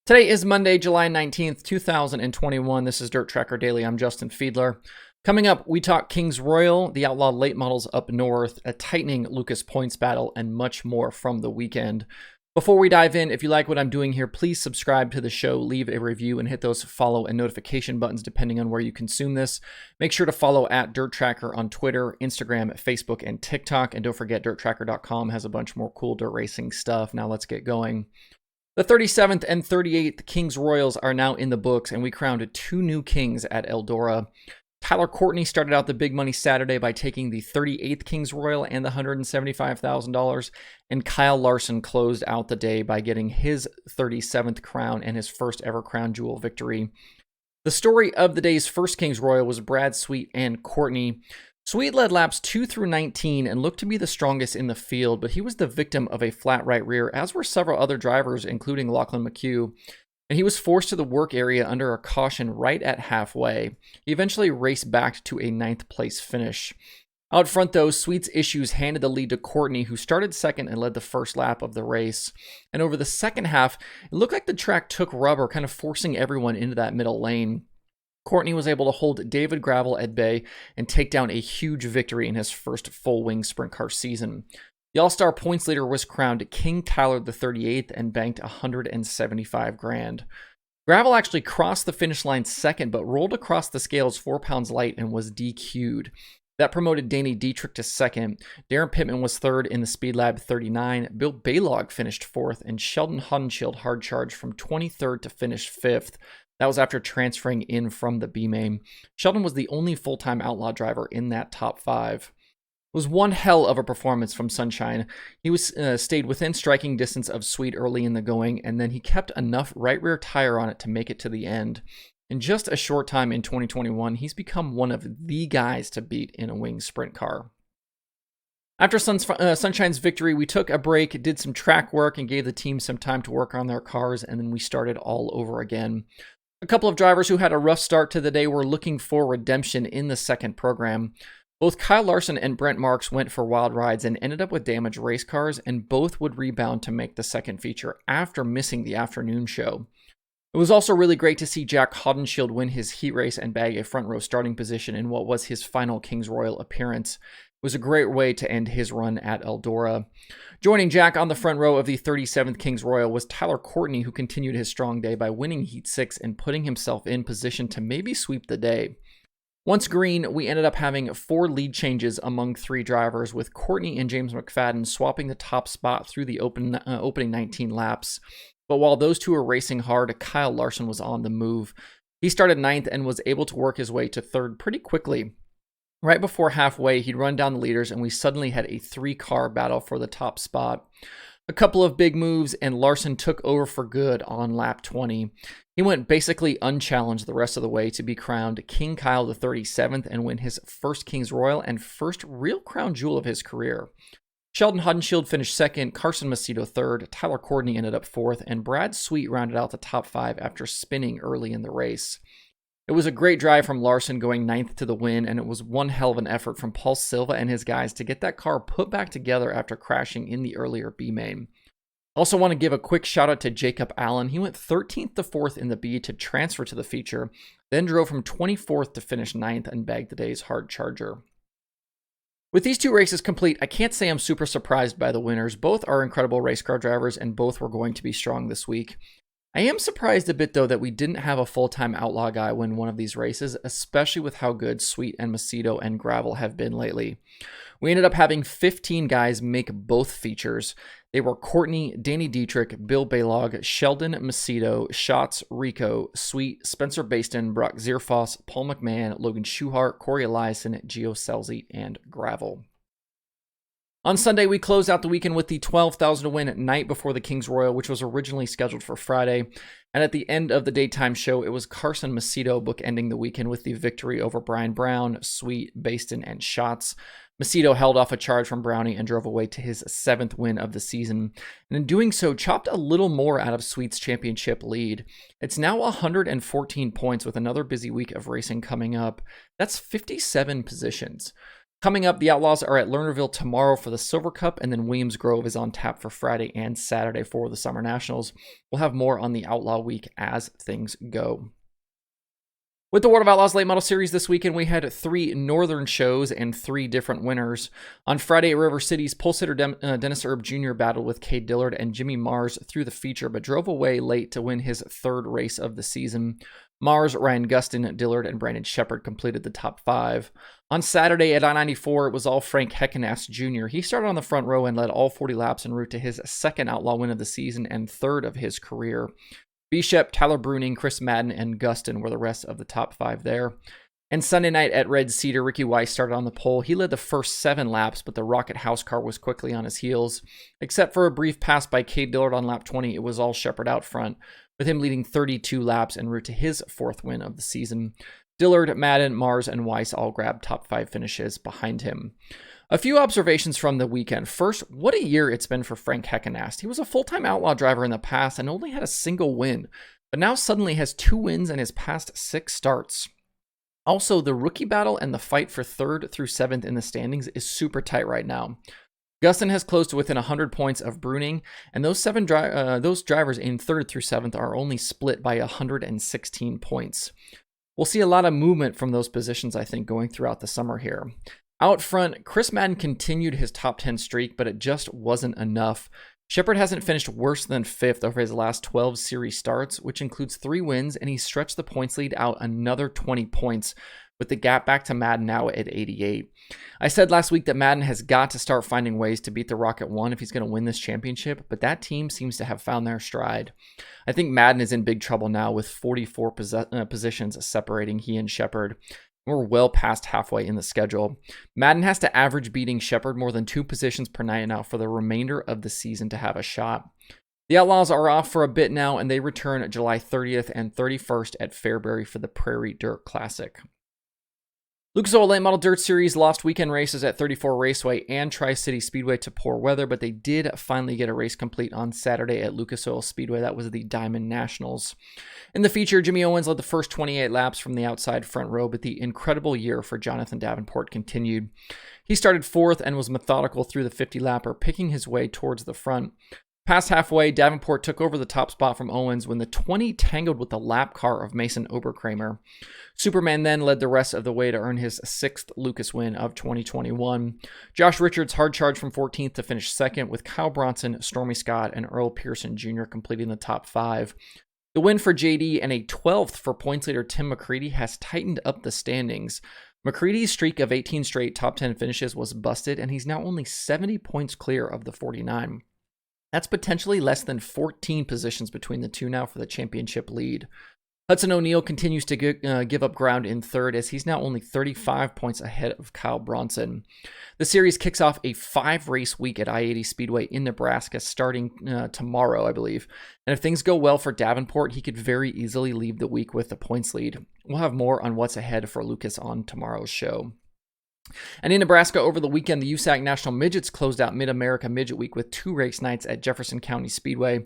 Today is Monday, July 19th, 2021. This is Dirt Tracker Daily. I'm Justin Fiedler. Coming up, we talk Kings Royal, the Outlaw late models up north, a tightening Lucas points battle, and much more from the weekend. Before we dive in, if you like what I'm doing here, please subscribe to the show, leave a review, and hit those follow and notification buttons depending on where you consume this. Make sure to follow at DIRTRACKR on Twitter, Instagram, Facebook, and TikTok. And don't forget, DIRTRACKR.com has a bunch more cool dirt racing stuff. Now let's get going. The 37th and 38th Kings Royals are now in the books, and we crowned two new kings at Eldora. Tyler Courtney started out the big money Saturday by taking the 38th Kings Royal and the $175,000, and Kyle Larson closed out the day by getting his 37th crown and his first ever crown jewel victory. The story of the day's first Kings Royal was Brad Sweet and Courtney. Sweet led laps 2 through 19 and looked to be the strongest in the field, but he was the victim of a flat right rear, as were several other drivers, including Lachlan McHugh, and he was forced to the work area under a caution right at halfway. He eventually raced back to a 9th place finish. Out front, though, Sweet's issues handed the lead to Courtney, who started second and led the first lap of the race. And over the second half, it looked like the track took rubber, kind of forcing everyone into that middle lane. Courtney was able to hold David Gravel at bay and take down a huge victory in his first full-wing sprint car season. The All-Star points leader was crowned King Tyler the 38th and banked $175,000. Gravel actually crossed the finish line second, but rolled across the scales 4 pounds light and was DQ'd. That promoted Danny Dietrich to second. Darren Pittman was third in the Speed Lab 39. Bill Baylog finished fourth, and Sheldon Hodenshield hard charged from 23rd to finish fifth. That was after transferring in from the B-Main. Sheldon was the only full-time Outlaw driver in that top 5. It was one hell of a performance from Sunshine. He stayed within striking distance of Sweet early in the going, and then he kept enough right rear tire on it to make it to the end. In just a short time in 2021, he's become one of the guys to beat in a wing sprint car. After Sunshine's victory, we took a break, did some track work, and gave the team some time to work on their cars, and then we started all over again. A couple of drivers who had a rough start to the day were looking for redemption in the second program. Both Kyle Larson and Brent Marks went for wild rides and ended up with damaged race cars, and both would rebound to make the second feature after missing the afternoon show. It was also really great to see Jack Hodenshield win his heat race and bag a front row starting position in what was his final Kings Royal appearance. It was a great way to end his run at Eldora. Joining Jack on the front row of the 37th Kings Royal was Tyler Courtney, who continued his strong day by winning Heat 6 and putting himself in position to maybe sweep the day. Once green, we ended up having 4 lead changes among 3 drivers, with Courtney and James McFadden swapping the top spot through the opening 19 laps. But while those two were racing hard, Kyle Larson was on the move. He started 9th and was able to work his way to 3rd pretty quickly. Right before halfway, he'd run down the leaders, and we suddenly had a 3-car battle for the top spot. A couple of big moves, and Larson took over for good on lap 20. He went basically unchallenged the rest of the way to be crowned King Kyle the 37th and win his first Kings Royal and first real crown jewel of his career. Sheldon Hodenshield finished second, Carson Macedo third, Tyler Courtney ended up fourth, and Brad Sweet rounded out the top 5 after spinning early in the race. It was a great drive from Larson going 9th to the win, and it was one hell of an effort from Paul Silva and his guys to get that car put back together after crashing in the earlier B-Main. I also want to give a quick shout out to Jacob Allen. He went 13th to 4th in the B to transfer to the feature, then drove from 24th to finish 9th and bagged the day's hard charger. With these 2 races complete, I can't say I'm super surprised by the winners. Both are incredible race car drivers, and both were going to be strong this week. I am surprised a bit, though, that we didn't have a full-time Outlaw guy win one of these races, especially with how good Sweet and Macedo and Gravel have been lately. We ended up having 15 guys make both features. They were Courtney, Danny Dietrich, Bill Baylog, Sheldon Macedo, Schatz, Rico, Sweet, Spencer Baston, Brock Zierfoss, Paul McMahon, Logan Schuhart, Corey Eliason, Gio Selzy, and Gravel. On Sunday, we closed out the weekend with the 12,000 to win night before the Kings Royal, which was originally scheduled for Friday. And at the end of the daytime show, it was Carson Macedo bookending the weekend with the victory over Brian Brown, Sweet, Baston, and Schatz. Macedo held off a charge from Brownie and drove away to his 7th win of the season, and in doing so, chopped a little more out of Sweet's championship lead. It's now 114 points with another busy week of racing coming up. That's 57 positions. Coming up, the Outlaws are at Lernerville tomorrow for the Silver Cup, and then Williams Grove is on tap for Friday and Saturday for the Summer Nationals. We'll have more on the Outlaw Week as things go. With the World of Outlaws Late Model Series this weekend, we had 3 northern shows and 3 different winners. On Friday at River City's pole sitter Dennis Erb Jr. battled with Cade Dillard and Jimmy Mars through the feature, but drove away late to win his 3rd race of the season. Mars, Ryan Gustin, Dillard, and Brandon Shepard completed the top 5. On Saturday at I-94, it was all Frank Heckenast Jr. He started on the front row and led all 40 laps en route to his 2nd Outlaw win of the season and 3rd of his career. Bishop, Tyler Bruning, Chris Madden, and Gustin were the rest of the top 5 there. And Sunday night at Red Cedar, Ricky Weiss started on the pole. He led the first 7 laps, but the Rocket House car was quickly on his heels. Except for a brief pass by Cade Dillard on lap 20, it was all Shepard out front, with him leading 32 laps en route to his 4th win of the season. Dillard, Madden, Mars, and Weiss all grabbed top 5 finishes behind him. A few observations from the weekend. First, what a year it's been for Frank Heckenast. He was a full-time Outlaw driver in the past and only had a single win, but now suddenly has 2 wins in his past 6 starts. Also, the rookie battle and the fight for 3rd through 7th in the standings is super tight right now. Gustin has closed to within 100 points of Bruning, and those drivers in 3rd through 7th are only split by 116 points. We'll see a lot of movement from those positions, I think, going throughout the summer here. Out front, Chris Madden continued his top 10 streak, but it just wasn't enough. Shepard hasn't finished worse than 5th over his last 12 series starts, which includes 3 wins, and he stretched the points lead out another 20 points, with the gap back to Madden now at 88. I said last week that Madden has got to start finding ways to beat the Rocket 1 if he's going to win this championship, but that team seems to have found their stride. I think Madden is in big trouble now with 44 positions separating he and Shepard. We're well past halfway in the schedule. Madden has to average beating Shepard more than 2 positions per night now for the remainder of the season to have a shot. The Outlaws are off for a bit now, and they return July 30th and 31st at Fairbury for the Prairie Dirt Classic. Lucas Oil Late Model Dirt Series lost weekend races at 34 Raceway and Tri-City Speedway to poor weather, but they did finally get a race complete on Saturday at Lucas Oil Speedway. That was the Diamond Nationals. In the feature, Jimmy Owens led the first 28 laps from the outside front row, but the incredible year for Jonathan Davenport continued. He started 4th and was methodical through the 50-lapper, picking his way towards the front. Past halfway, Davenport took over the top spot from Owens when the 20 tangled with the lap car of Mason Oberkramer. Superman then led the rest of the way to earn his 6th Lucas win of 2021. Josh Richards hard charged from 14th to finish 2nd, with Kyle Bronson, Stormy Scott, and Earl Pearson Jr. completing the top 5. The win for JD and a 12th for points leader Tim McCready has tightened up the standings. McCready's streak of 18 straight top 10 finishes was busted, and he's now only 70 points clear of the 49. That's potentially less than 14 positions between the two now for the championship lead. Hudson O'Neal continues to give up ground in 3rd, as he's now only 35 points ahead of Kyle Bronson. The series kicks off a 5-race week at I-80 Speedway in Nebraska starting tomorrow, I believe. And if things go well for Davenport, he could very easily leave the week with the points lead. We'll have more on what's ahead for Lucas on tomorrow's show. And in Nebraska over the weekend, the USAC National Midgets closed out Mid-America Midget Week with 2 race nights at Jefferson County Speedway.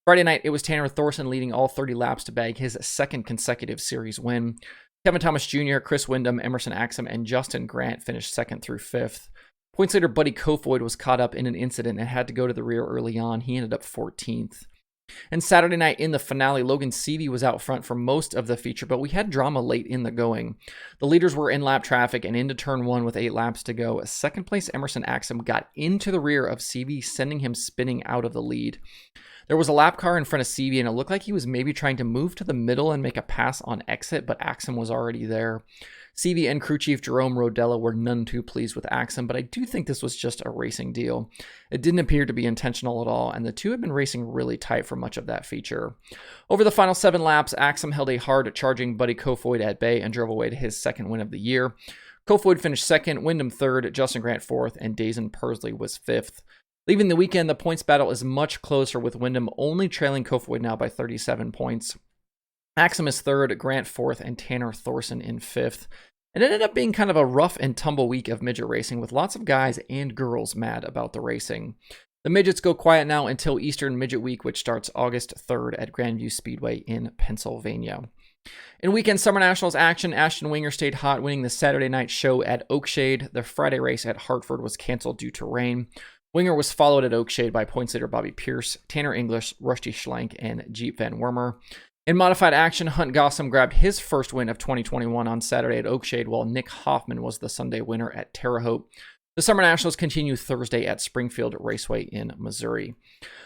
Friday night, it was Tanner Thorson leading all 30 laps to bag his 2nd consecutive series win. Kevin Thomas Jr., Chris Wyndham, Emerson Axum, and Justin Grant finished 2nd through 5th. Points leader Buddy Kofoid was caught up in an incident and had to go to the rear early on. He ended up 14th. And Saturday night in the finale, Logan Seavey was out front for most of the feature, but we had drama late in the going. The leaders were in lap traffic and into turn 1 with 8 laps to go. 2nd place Emerson Axum got into the rear of Seavey, sending him spinning out of the lead. There was a lap car in front of Seavey, and it looked like he was maybe trying to move to the middle and make a pass on exit, but Axum was already there. Seavey and crew chief Jerome Rodella were none too pleased with Axum, but I do think this was just a racing deal. It didn't appear to be intentional at all, and the two had been racing really tight for much of that feature. Over the final 7 laps, Axum held a hard-charging Buddy Kofoid at bay and drove away to his 2nd win of the year. Kofoid finished 2nd, Wyndham 3rd, Justin Grant 4th, and Dazen Persley was 5th. Leaving the weekend, the points battle is much closer, with Wyndham only trailing Kofoid now by 37 points. Axum is 3rd, Grant 4th, and Tanner Thorson in 5th. It ended up being kind of a rough and tumble week of midget racing, with lots of guys and girls mad about the racing. The midgets go quiet now until Eastern Midget Week, which starts August 3rd at Grandview Speedway in Pennsylvania. In weekend Summer Nationals action, Ashton Winger stayed hot, winning the Saturday night show at Oakshade. The Friday race at Hartford was canceled due to rain. Winger was followed at Oakshade by points leader Bobby Pierce, Tanner English, Rusty Schlenk, and Jeep Van Wormer. In modified action, Hunt Gossam grabbed his first win of 2021 on Saturday at Oakshade, while Nick Hoffman was the Sunday winner at Terre Haute. The Summer Nationals continue Thursday at Springfield Raceway in Missouri.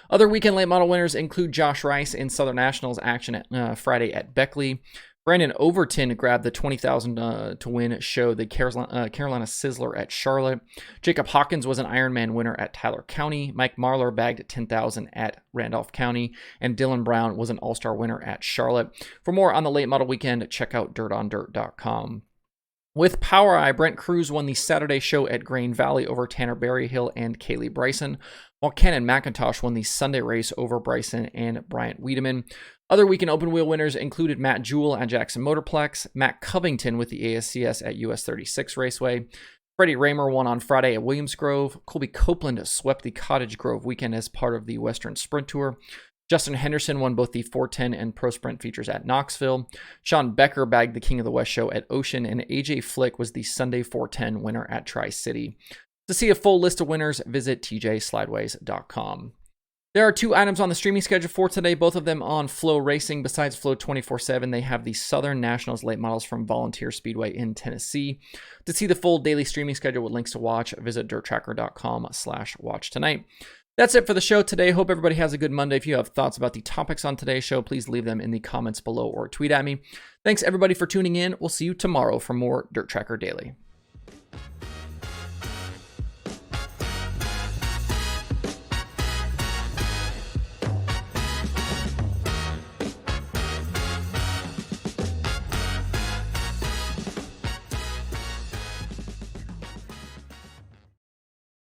Other weekend late model winners include Josh Rice in Southern Nationals action at Friday at Beckley. Brandon Overton grabbed the $20,000 to win show, the Carolina Sizzler at Charlotte. Jacob Hawkins was an Ironman winner at Tyler County. Mike Marlar bagged $10,000 at Randolph County. And Dylan Brown was an all-star winner at Charlotte. For more on the late model weekend, check out dirtondirt.com. With Power Eye, Brent Cruz won the Saturday show at Grain Valley over Tanner Berryhill and Kaylee Bryson, while Ken McIntosh won the Sunday race over Bryson and Bryant Wiedemann. Other weekend open wheel winners included Matt Jewell at Jackson Motorplex, Matt Covington with the ASCS at US 36 Raceway. Freddie Raymer won on Friday at Williams Grove. Colby Copeland swept the Cottage Grove weekend as part of the Western Sprint Tour. Justin Henderson won both the 410 and Pro Sprint features at Knoxville. Sean Becker bagged the King of the West show at Ocean, and AJ Flick was the Sunday 410 winner at Tri-City. To see a full list of winners, visit tjslideways.com. There are 2 items on the streaming schedule for today, both of them on Flow Racing. Besides Flow 24/7, they have the Southern Nationals late models from Volunteer Speedway in Tennessee. To see the full daily streaming schedule with links to watch, visit DIRTRACKR.com/watch tonight. That's it for the show today. Hope everybody has a good Monday. If you have thoughts about the topics on today's show, please leave them in the comments below or tweet at me. Thanks everybody for tuning in. We'll see you tomorrow for more Dirt Tracker Daily.